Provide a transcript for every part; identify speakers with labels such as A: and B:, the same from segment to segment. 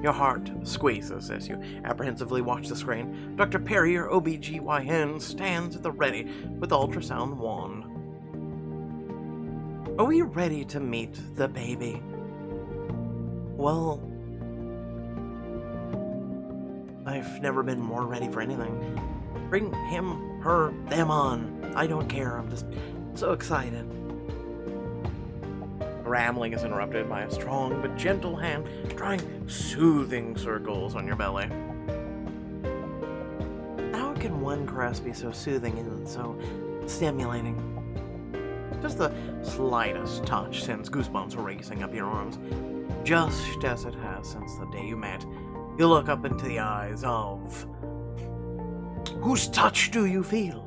A: Your heart squeezes as you apprehensively watch the screen. Dr. Perry, your OBGYN, stands at the ready with the ultrasound wand. Are we ready to meet the baby? Well, I've never been more ready for anything. Bring him, her, them on. I don't care. I'm just so excited. Rambling is interrupted by a strong but gentle hand drawing soothing circles on your belly. How can one caress be so soothing and so stimulating? Just the slightest touch sends goosebumps racing up your arms, just as it has since the day you met. You look up into the eyes of... Whose touch do you feel?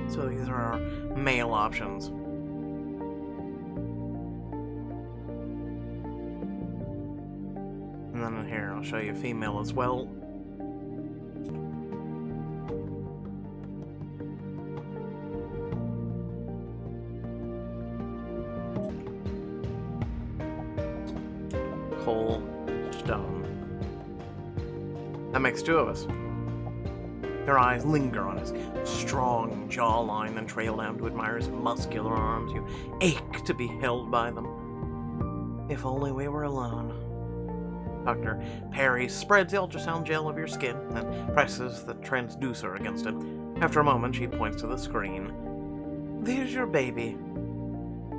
A: So these are our male options. And then here, I'll show you female as well. Coal, stone. That makes two of us. Your eyes linger on his strong jawline, then trail down to admire his muscular arms. You ache to be held by them. If only we were alone. Dr. Perry spreads the ultrasound gel over your skin, then presses the transducer against it. After a moment, she points to the screen. There's your baby.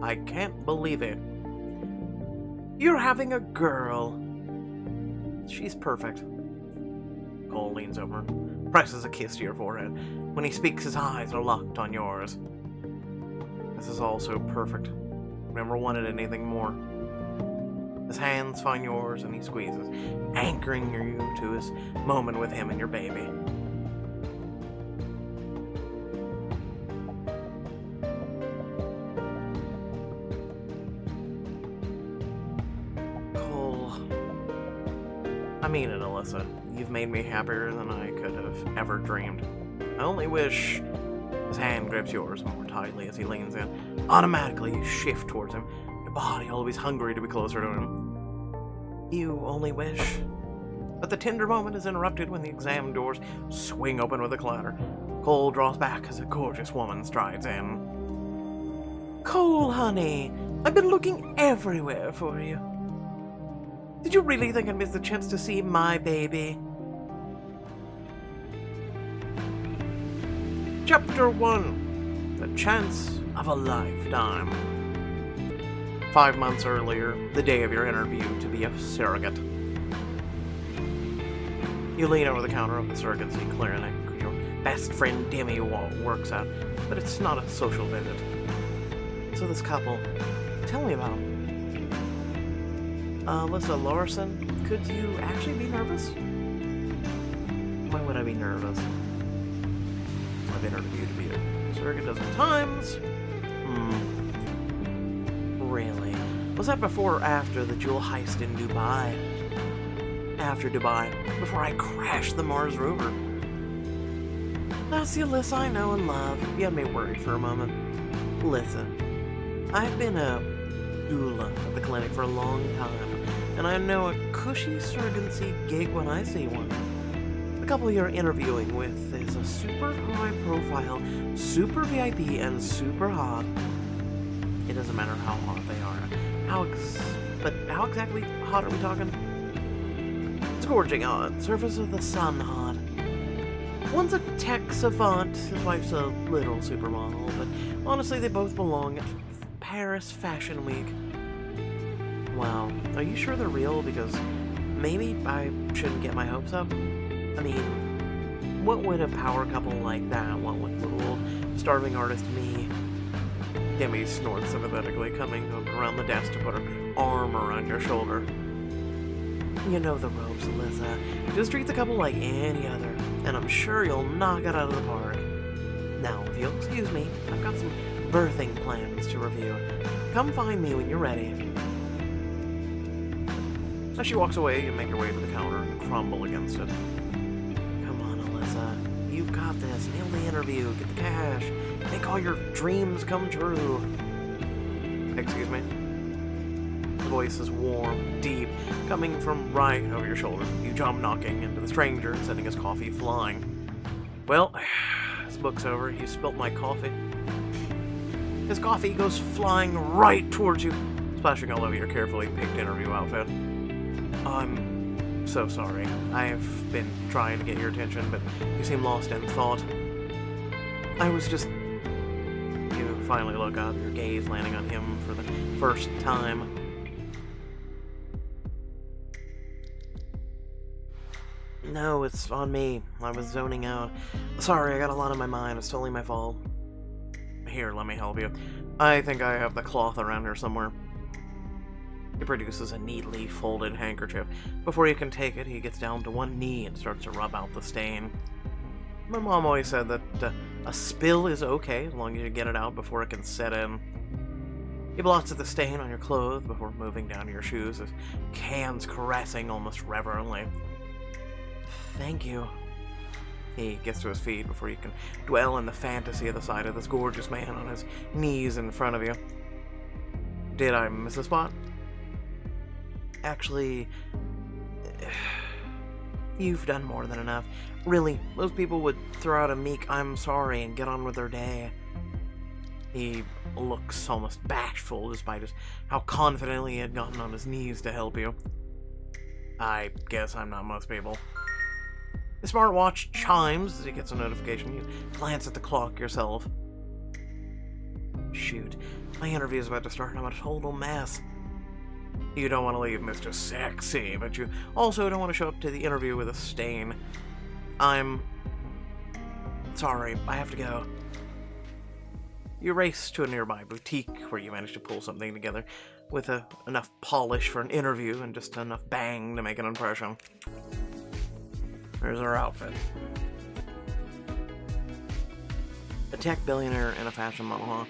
A: I can't believe it. You're having a girl. She's perfect. Cole leans over, presses a kiss to your forehead. When he speaks, his eyes are locked on yours. This is all so perfect. Never wanted anything more. His hands find yours and he squeezes, anchoring you to his moment with him and your baby. Cole. I mean it, Alyssa. You've made me happier than I could have ever dreamed. I only wish... His hand grips yours more tightly as he leans in. Automatically, you shift towards him, your body always hungry to be closer to him. You only wish? But the tender moment is interrupted when the exam doors swing open with a clatter. Cole draws back as a gorgeous woman strides in. Cole, honey, I've been looking everywhere for you. Did you really think I'd miss the chance to see my baby? Chapter 1. The Chance of a Lifetime. 5 months earlier, the day of your interview to be a surrogate. You lean over the counter of the surrogacy clinic your best friend Demi works at, but it's not a social visit. So this couple, tell me about them. Alyssa Larson, could you actually be nervous? Why would I be nervous? I've interviewed to be a surrogate a dozen times. Really? Was that before or after the jewel heist in Dubai? After Dubai, before I crashed the Mars rover. That's the Alyssa I know and love. You had me worried for a moment. Listen, I've been a doula at the clinic for a long time, and I know a cushy surrogacy gig when I see one. The couple you're interviewing with is a super high profile, super VIP, and super hot. It doesn't matter how hot they are. But how exactly hot are we talking? Scorching hot, surface of the sun hot. One's a tech savant, his wife's a little supermodel, but honestly they both belong at Paris Fashion Week. Wow, are you sure they're real? Because maybe I shouldn't get my hopes up. I mean, what would a power couple like that want with little old starving artist me? Demi snorts sympathetically, coming around the desk to put her arm around your shoulder. You know the ropes, Alyssa. Just treat the couple like any other, and I'm sure you'll knock it out of the park. Now, if you'll excuse me, I've got some birthing plans to review. Come find me when you're ready. As she walks away, you make your way to the counter and crumble against it. Come on, Alyssa. You've got this. Nail the interview. Get the cash. Make all your dreams come true. Excuse me? voice is warm, deep, coming from right over your shoulder. You jump knocking into the stranger, sending his coffee flying. Well, his book's over. You spilt my coffee. His coffee goes flying right towards you, splashing all over your carefully picked interview outfit. I'm so sorry. I've been trying to get your attention, but you seem lost in thought. I was just... You finally look up, your gaze landing on him for the first time. No, it's on me. I was zoning out. Sorry, I got a lot on my mind. It's totally my fault. Here, let me help you. I think I have the cloth around here somewhere. He produces a neatly folded handkerchief. Before you can take it, he gets down to one knee and starts to rub out the stain. My mom always said that a spill is okay as long as you get it out before it can set in. He blots at the stain on your clothes before moving down to your shoes, his hands caressing almost reverently. Thank you. He gets to his feet before you can dwell in the fantasy of the sight of this gorgeous man on his knees in front of you. Did I miss a spot? Actually, you've done more than enough. Really, most people would throw out a meek "I'm sorry" and get on with their day. He looks almost bashful despite how confidently he had gotten on his knees to help you. I guess I'm not most people. The smartwatch chimes as he gets a notification. You glance at the clock yourself. Shoot, my interview's about to start and I'm a total mess. You don't want to leave Mr. Sexy, but you also don't want to show up to the interview with a stain. I'm sorry, I have to go. You race to a nearby boutique where you manage to pull something together with enough polish for an interview and just enough bang to make an impression. There's her outfit. A tech billionaire and a fashion model, huh?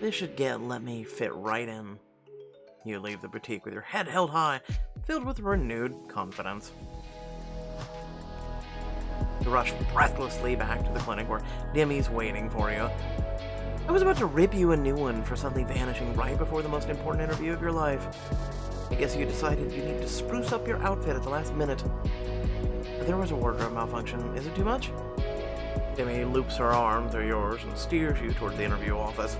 A: This should let me fit right in. You leave the boutique with your head held high, filled with renewed confidence. You rush breathlessly back to the clinic where Demi's waiting for you. I was about to rip you a new one for suddenly vanishing right before the most important interview of your life. I guess you decided you need to spruce up your outfit at the last minute. There was a wardrobe malfunction. Is it too much? Demi loops her arm through yours and steers you toward the interview office.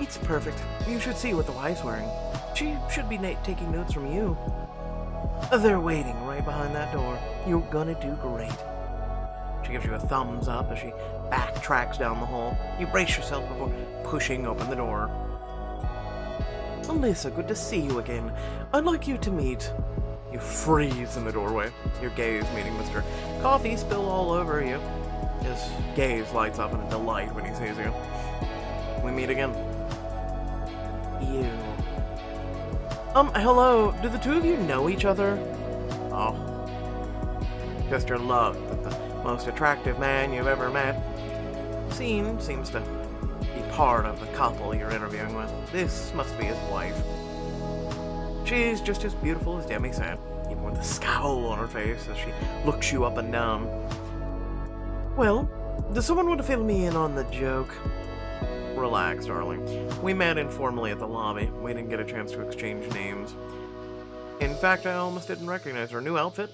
A: It's perfect. You should see what the wife's wearing. She should be taking notes from you. They're waiting right behind that door. You're gonna do great. She gives you a thumbs up as she backtracks down the hall. You brace yourself before pushing open the door. Alyssa, good to see you again. I'd like you to meet... You freeze in the doorway, your gaze meeting Mr. Coffee spill all over you. His gaze lights up in a delight when he sees you. We meet again. You. Hello, do the two of you know each other? Oh. Just your luck that the most attractive man you've ever met. Scene seems to be part of the couple you're interviewing with. This must be his wife. She's just as beautiful as Demi said, even with a scowl on her face as she looks you up and down. Well, does someone want to fill me in on the joke? Relax, darling. We met informally at the lobby. We didn't get a chance to exchange names. In fact, I almost didn't recognize her new outfit.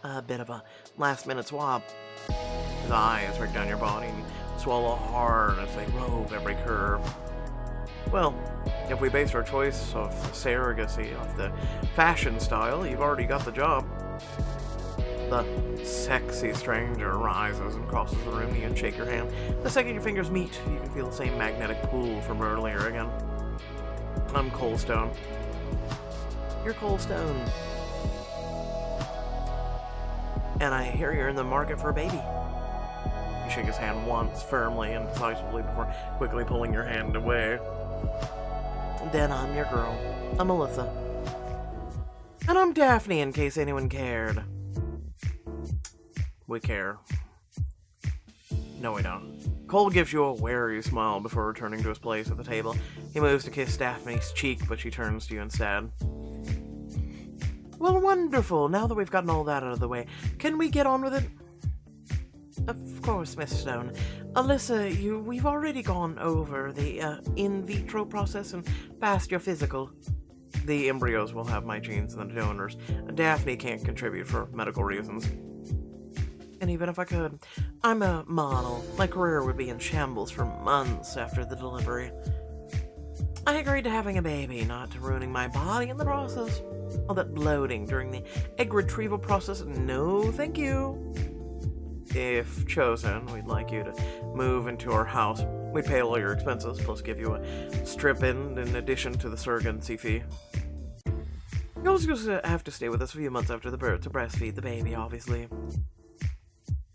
A: A bit of a last-minute swap. His eyes break down your body and swallow hard as they rove every curve. Well, if we base our choice of surrogacy off the fashion style, you've already got the job. The sexy stranger rises and crosses the room. You can shake your hand. The second your fingers meet, you can feel the same magnetic pull from earlier again. I'm Coldstone. You're Coldstone. And I hear you're in the market for a baby. You shake his hand once, firmly and decisively, before quickly pulling your hand away. Then I'm your girl. I'm Alyssa. And I'm Daphne, in case anyone cared. We care. No, we don't. Cole gives you a wary smile before returning to his place at the table. He moves to kiss Daphne's cheek, but she turns to you instead. Well, wonderful. Now that we've gotten all that out of the way, can we get on with it? Of course, Miss Stone. Alyssa, we've already gone over the in vitro process and passed your physical. The embryos will have my genes and the donors. Daphne can't contribute for medical reasons. And even if I could, I'm a model. My career would be in shambles for months after the delivery. I agreed to having a baby, not to ruining my body in the process. All that bloating during the egg retrieval process, no thank you. If chosen, we'd like you to move into our house. We'd pay all your expenses, plus give you a strip-in addition to the surrogacy fee. You're also going to have to stay with us a few months after the birth to breastfeed the baby, obviously.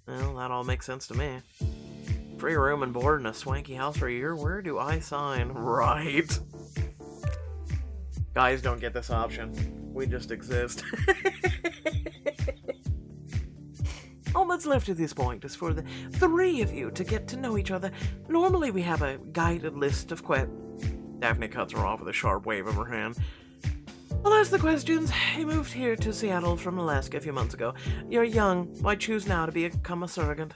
A: Well, that all makes sense to me. Free room and board in a swanky house for a year? Where do I sign? Right. Guys don't get this option. We just exist. All that's left at this point is for the three of you to get to know each other. Normally we have a guided list of Daphne cuts her off with a sharp wave of her hand. Well, that's the questions. You moved here to Seattle from Alaska a few months ago. You're young. Why choose now to become a surrogate?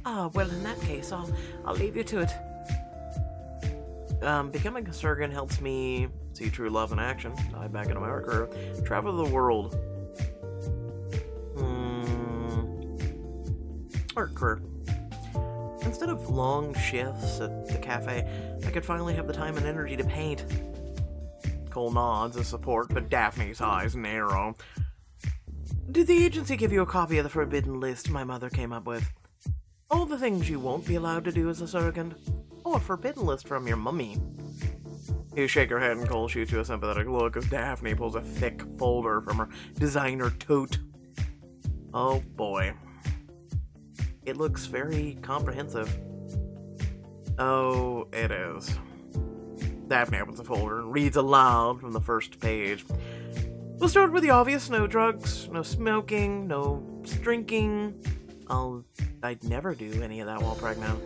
A: Well, in that case, I'll leave you to it. Becoming a surrogate helps me see true love in action, dive back into my art career, travel the world. Art career. Instead of long shifts at the cafe, I could finally have the time and energy to paint. Cole nods as support, but Daphne's eyes narrow. Did the agency give you a copy of the forbidden list my mother came up with? All the things you won't be allowed to do as a surrogate? Oh, a forbidden list from your mummy. You shake her head and Cole shoots you a sympathetic look as Daphne pulls a thick folder from her designer tote. Oh boy. It looks very comprehensive. Oh, it is. Daphne opens the folder and reads aloud from the first page. We'll start with the obvious: no drugs, no smoking, no drinking. I'd never do any of that while pregnant.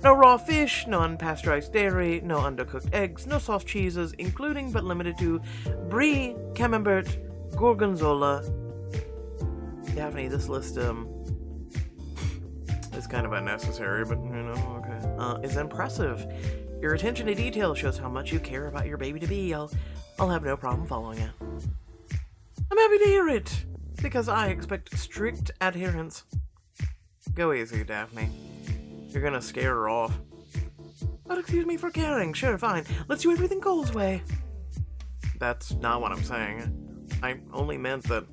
A: No raw fish, no unpasteurized dairy, no undercooked eggs, no soft cheeses, including but limited to brie, camembert, gorgonzola. Daphne, this list, is kind of unnecessary, but, okay. It's impressive. Your attention to detail shows how much you care about your baby to be. I'll have no problem following it. I'm happy to hear it, because I expect strict adherence. Go easy, Daphne. You're gonna scare her off. But excuse me for caring. Sure, fine. Let's do everything Cole's way. That's not what I'm saying. I only meant that...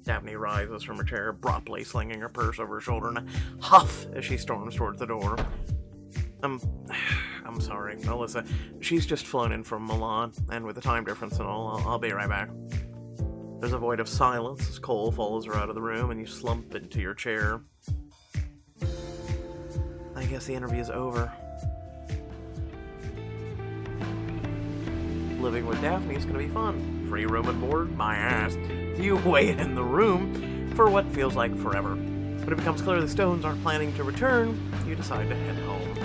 A: Daphne rises from her chair, abruptly slinging her purse over her shoulder and a huff as she storms towards the door. I'm sorry, Alyssa. She's just flown in from Milan, and with the time difference and all, I'll be right back. There's a void of silence as Cole follows her out of the room and you slump into your chair. I guess the interview's over. Living with Daphne is gonna be fun. Free room and board, my ass. You wait in the room for what feels like forever. When it becomes clear the Stones aren't planning to return, you decide to head home.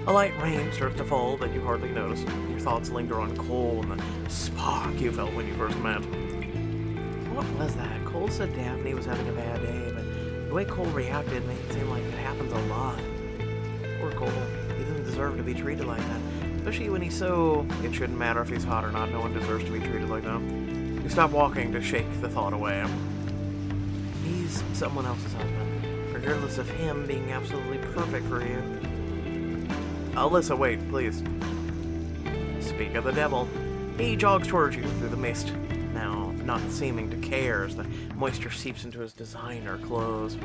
A: A light rain starts to fall that you hardly notice. Your thoughts linger on Cole and the spark you felt when you first met. What was that? Cole said Daphne was having a bad day, but the way Cole reacted made it seem like it happens a lot. Poor Cole. He doesn't deserve to be treated like that. Especially when he's so... It shouldn't matter if he's hot or not. No one deserves to be treated like that. You stop walking to shake the thought away. He's someone else's husband, regardless of him being absolutely perfect for you. Alyssa, wait, please. Speak of the devil. He jogs towards you through the mist, now not seeming to care as the moisture seeps into his designer clothes.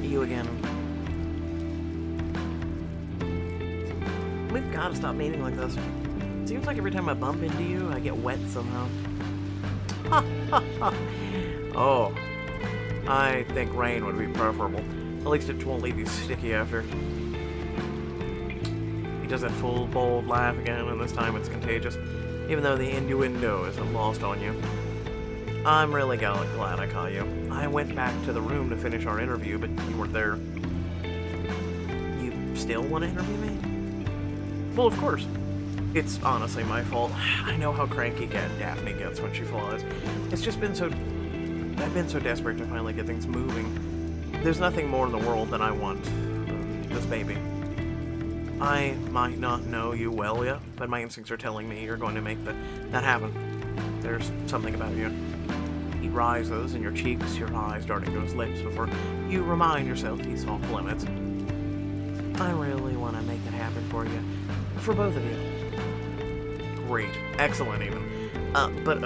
A: You again. We've got to stop meeting like this. It seems like every time I bump into you, I get wet somehow. Ha ha ha. Oh, I think rain would be preferable. At least it won't leave you sticky after. He does that full, bold laugh again, and this time it's contagious, even though the innuendo isn't lost on you. I'm really glad I caught you. I went back to the room to finish our interview, but you weren't there. You still want to interview me? Well, of course. It's honestly my fault. I know how cranky Daphne gets when she flies. It's just been so I've been so desperate to finally get things moving. There's nothing more in the world than I want than this baby. I might not know you well yet, but my instincts are telling me you're going to make that happen. There's something about you. He rises in your cheeks, your eyes darting to his lips before you remind yourself he's off limits. I really want to make it happen for you. For both of you. Great. Excellent, even. But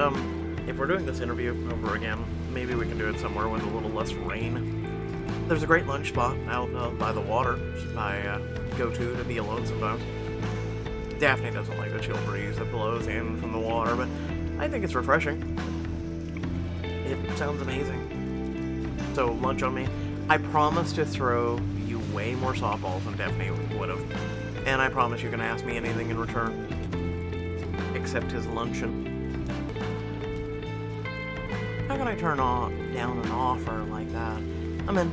A: if we're doing this interview over again, maybe we can do it somewhere with a little less rain. There's a great lunch spot out by the water I go to be alone sometimes. Daphne doesn't like the chill breeze that blows in from the water, but I think it's refreshing. It sounds amazing. So, lunch on me. I promise to throw you way more softballs than Daphne would have. And I promise you can ask me anything in return. Except his luncheon. How can I turn down an offer like that? I'm in.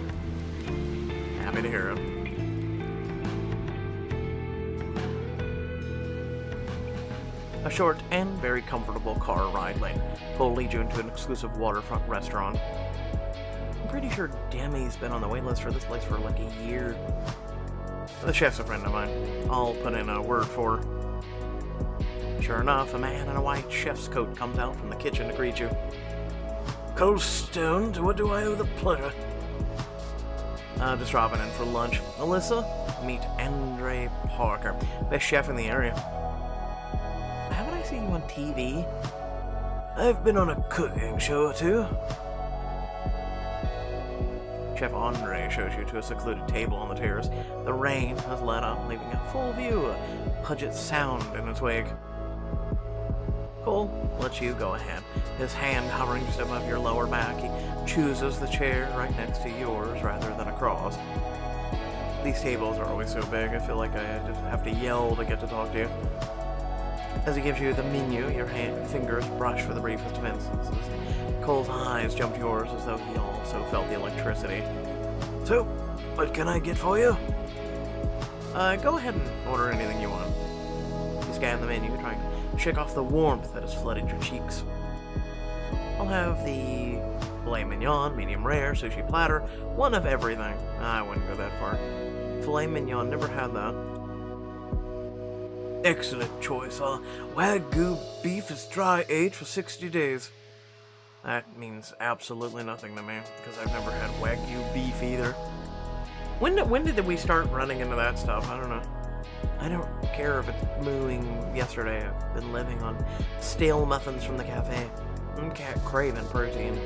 A: Happy to hear it. A short and very comfortable car ride will lead you into an exclusive Waterfront Restaurant. I'm pretty sure Demi's been on the waitlist for this place for like a year. The chef's a friend of mine. I'll put in a word for her. Sure enough, a man in a white chef's coat comes out from the kitchen to greet you. Cold Stone, to what do I owe the pleasure? Just dropping in for lunch. Alyssa, meet Andre Parker, best chef in the area. Haven't I seen you on TV? I've been on a cooking show or two. Chef Andre shows you to a secluded table on the terrace. The rain has let up, leaving a full view of Puget Sound in its wake. Cole lets you go ahead. His hand hovering just above your lower back, he chooses the chair right next to yours rather than across. These tables are always so big, I feel like I just have to yell to get to talk to you. As he gives you the menu, your fingers brush for the briefest of instances. Cole's eyes jump to yours as though he also felt the electricity. So, what can I get for you? Go ahead and order anything you want. You scan the menu, trying to shake off the warmth that has flooded your cheeks. I'll have the filet mignon, medium rare, sushi platter, one of everything. I wouldn't go that far. Filet mignon, never had that. Excellent choice, huh? Wagyu beef is dry aged for 60 days. That means absolutely nothing to me, because I've never had Wagyu beef either. When did we start running into that stuff? I don't know. I don't care if it's mooing yesterday. I've been living on stale muffins from the cafe. I'm craving protein.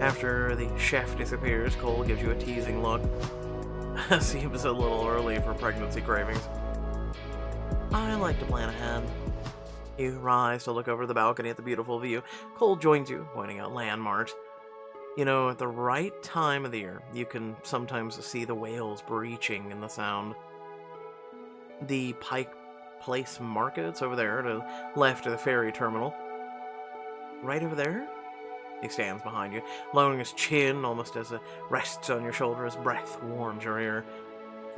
A: After the chef disappears, Cole gives you a teasing look. Seems a little early for pregnancy cravings. I like to plan ahead. You rise to look over the balcony at the beautiful view. Cole joins you, pointing out landmarks. You know, at the right time of the year, you can sometimes see the whales breaching in the sound. The Pike Place Market's over there, to the left of the ferry terminal. Right over there? He stands behind you, lowering his chin almost as it rests on your shoulder. His breath warms your ear.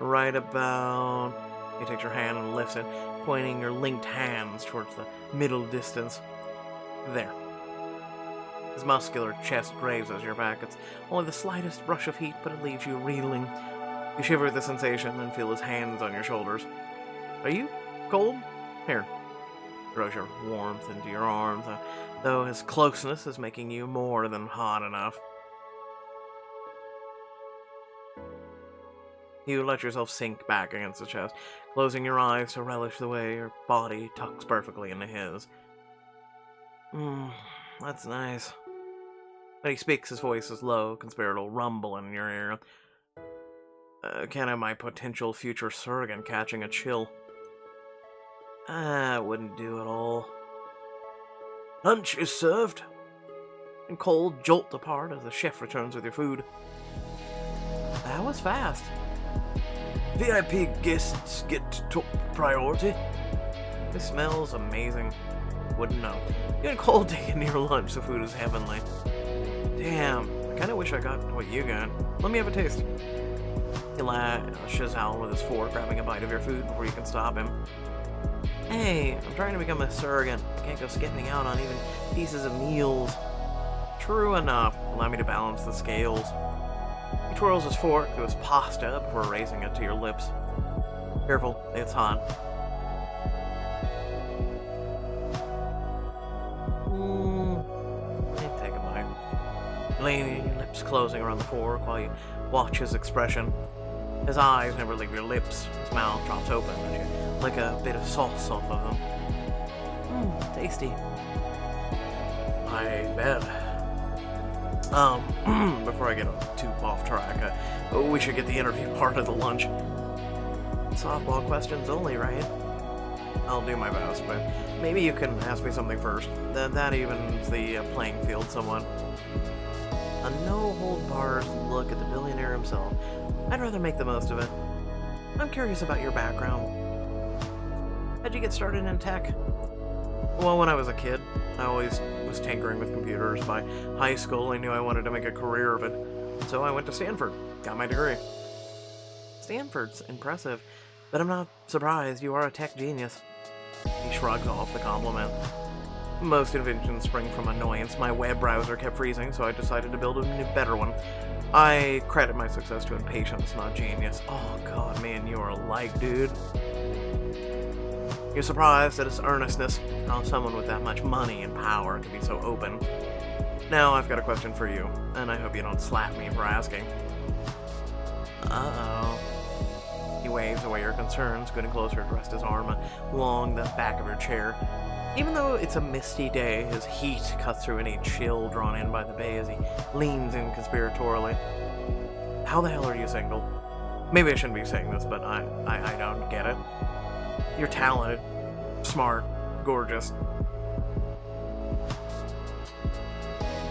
A: Right about... He takes your hand and lifts it, pointing your linked hands towards the middle distance. There. His muscular chest grazes your back. It's only the slightest brush of heat, but it leaves you reeling. You shiver at the sensation and feel his hands on your shoulders. Are you cold? Here. Throws your warmth into your arms, though his closeness is making you more than hot enough. You let yourself sink back against the chest, closing your eyes to relish the way your body tucks perfectly into his. That's nice. When he speaks, his voice is low, conspiratorial rumble in your ear. Can't have my potential future surrogate catching a chill. I wouldn't do it all. Lunch is served. And Cole jolt apart as the chef returns with your food. That was fast. VIP guests get top priority. This smells amazing. Wouldn't know. You and Cole dig into your lunch. The food is heavenly. Damn, I kind of wish I got what you got. Let me have a taste. He lashes out with his fork, grabbing a bite of your food before you can stop him. Hey, I'm trying to become a surrogate. Can't go skipping out on even pieces of meals. True enough. Allow me to balance the scales. He twirls his fork to his pasta before raising it to your lips. Careful, it's hot. Take a bite. Leaning, your lips closing around the fork while you watch his expression. His eyes never leave your lips. His mouth drops open and you lick a bit of sauce off of them. Tasty. I bet. Before I get too off track, we should get the interview part of the lunch. Softball questions only, right? I'll do my best, but maybe you can ask me something first. That evens the playing field somewhat. A no-hold-bars look at the billionaire himself. I'd rather make the most of it. I'm curious about your background. How'd you get started in tech? Well, when I was a kid, I always was tinkering with computers. By high school, I knew I wanted to make a career of it. So I went to Stanford, got my degree. Stanford's impressive, but I'm not surprised. You are a tech genius. He shrugs off the compliment. Most inventions spring from annoyance. My web browser kept freezing, so I decided to build a new, better one. I credit my success to impatience, not genius. Oh god, man, you are alike, dude. You're surprised at his earnestness, how someone with that much money and power can be so open. Now I've got a question for you, and I hope you don't slap me for asking. Uh-oh. He waves away your concerns, getting closer to rest his arm along the back of your chair. Even though it's a misty day, his heat cuts through any chill drawn in by the bay as he leans in conspiratorially. How the hell are you single? Maybe I shouldn't be saying this, but I don't get it. You're talented, smart, gorgeous.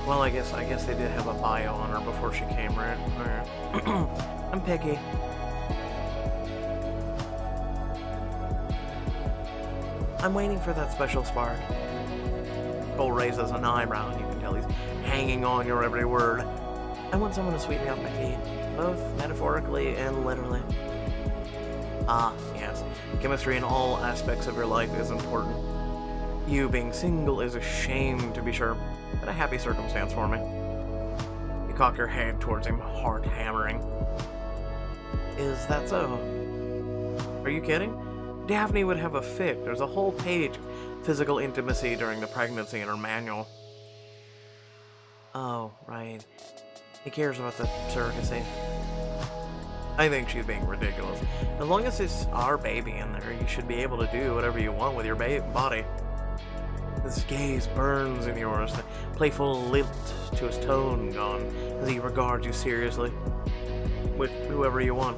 A: Well, I guess they did have a bio on her before she came, right? I'm picky. I'm waiting for that special spark. Cole raises an eyebrow, and you can tell he's hanging on your every word. I want someone to sweep me off my feet, both metaphorically and literally. Ah, yes. Chemistry in all aspects of your life is important. You being single is a shame, to be sure, but a happy circumstance for me. You cock your head towards him, heart hammering. Is that so? Are you kidding? Daphne would have a fit. There's a whole page of physical intimacy during the pregnancy in her manual. Oh, right. He cares about the surrogacy. I think she's being ridiculous. As long as it's our baby in there, you should be able to do whatever you want with your body. His gaze burns in yours, the playful lilt to his tone gone, as he regards you seriously. With whoever you want.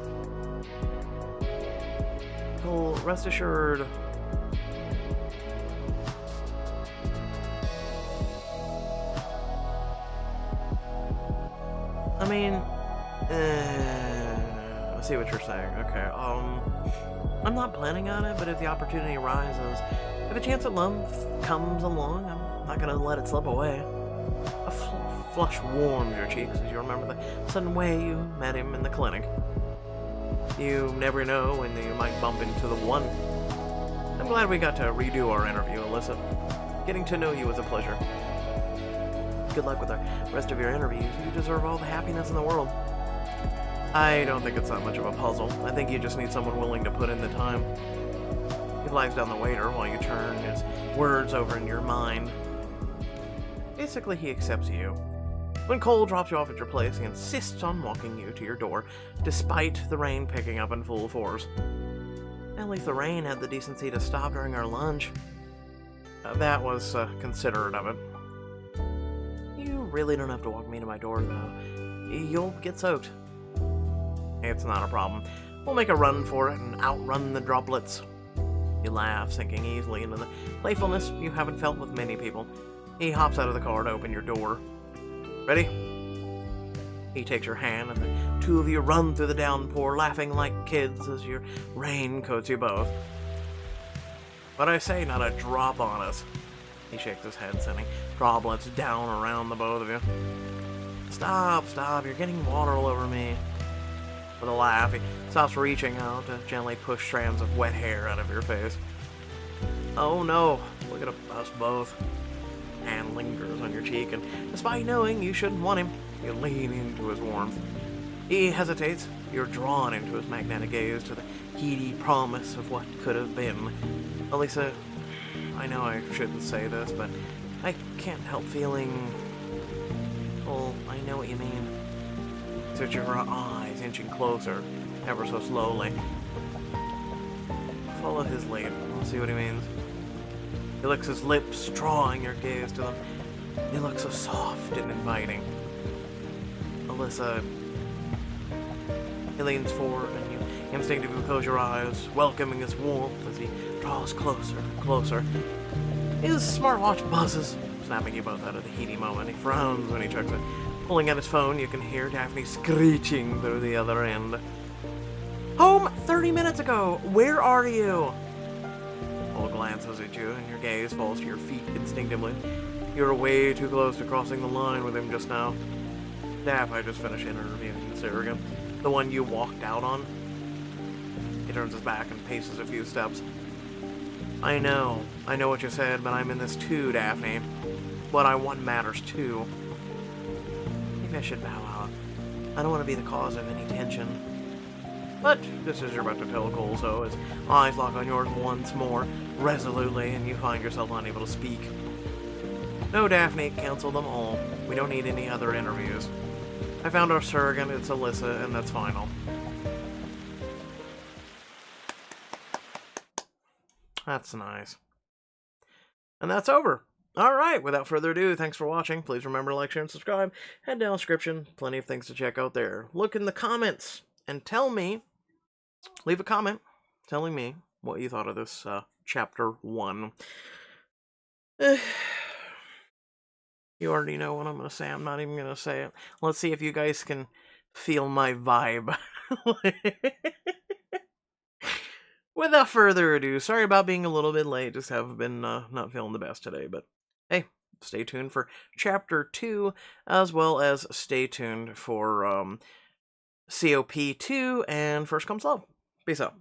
A: Cole, rest assured. I mean, I see what you're saying. Okay, I'm not planning on it, but if the opportunity arises, if a chance at love comes along, I'm not gonna let it slip away. A flush warms your cheeks as you remember the sudden way you met him in the clinic. You never know when you might bump into the one. I'm glad we got to redo our interview, Alyssa. Getting to know you was a pleasure. Good luck with the rest of your interviews. You deserve all the happiness in the world. I don't think it's that much of a puzzle. I think you just need someone willing to put in the time. He flags down the waiter while you turn his words over in your mind. Basically, he accepts you. When Cole drops you off at your place, he insists on walking you to your door, despite the rain picking up in full force. At least the rain had the decency to stop during our lunch. That was considerate of it. You really don't have to walk me to my door, though. You'll get soaked. It's not a problem. We'll make a run for it and outrun the droplets. You laugh, sinking easily into the playfulness you haven't felt with many people. He hops out of the car to open your door. Ready? He takes your hand, and the two of you run through the downpour, laughing like kids as your rain coats you both. But I say, not a drop on us. He shakes his head, sending droplets down around the both of you. Stop, you're getting water all over me. With a laugh, he stops reaching out to gently push strands of wet hair out of your face. Oh no, look at us both. hand lingers on your cheek, and despite knowing you shouldn't want him, you lean into his warmth. He hesitates. You're drawn into his magnetic gaze, to the heady promise of what could have been. Elisa, I know I shouldn't say this, but I can't help feeling... Well, I know what you mean. Search your eyes inching closer, ever so slowly. Follow his lead. We'll see what he means. He licks his lips, drawing your gaze to them. He looks so soft and inviting. Alyssa... He leans forward and you instinctively close your eyes, welcoming his warmth as he draws closer and closer. His smartwatch buzzes, snapping you both out of the heady moment. He frowns when he checks it. Pulling at his phone, you can hear Daphne screeching through the other end. Home 30 minutes ago! Where are you? Paul glances at you, and your gaze falls to your feet instinctively. You're way too close to crossing the line with him just now. Daph, I just finished interviewing the surrogate. The one you walked out on. He turns his back and paces a few steps. I know what you said, but I'm in this too, Daphne. What I want matters too. Maybe I should bow out. I don't want to be the cause of any tension. But just as you're about to tell Cole so, his eyes lock on yours once more, resolutely, and you find yourself unable to speak. No, Daphne, cancel them all. We don't need any other interviews. I found our surrogate, it's Alyssa, and that's final. That's nice. And that's over. Alright, without further ado, thanks for watching. Please remember to like, share, and subscribe. Head down the description, plenty of things to check out there. Look in the comments and tell me, leave a comment telling me what you thought of this chapter 1. You already know what I'm going to say. I'm not even going to say it. Let's see if you guys can feel my vibe. Without further ado, sorry about being a little bit late. Just have been not feeling the best today. But hey, stay tuned for Chapter 2, as well as stay tuned for COP 2 and First Comes Love. Peace out.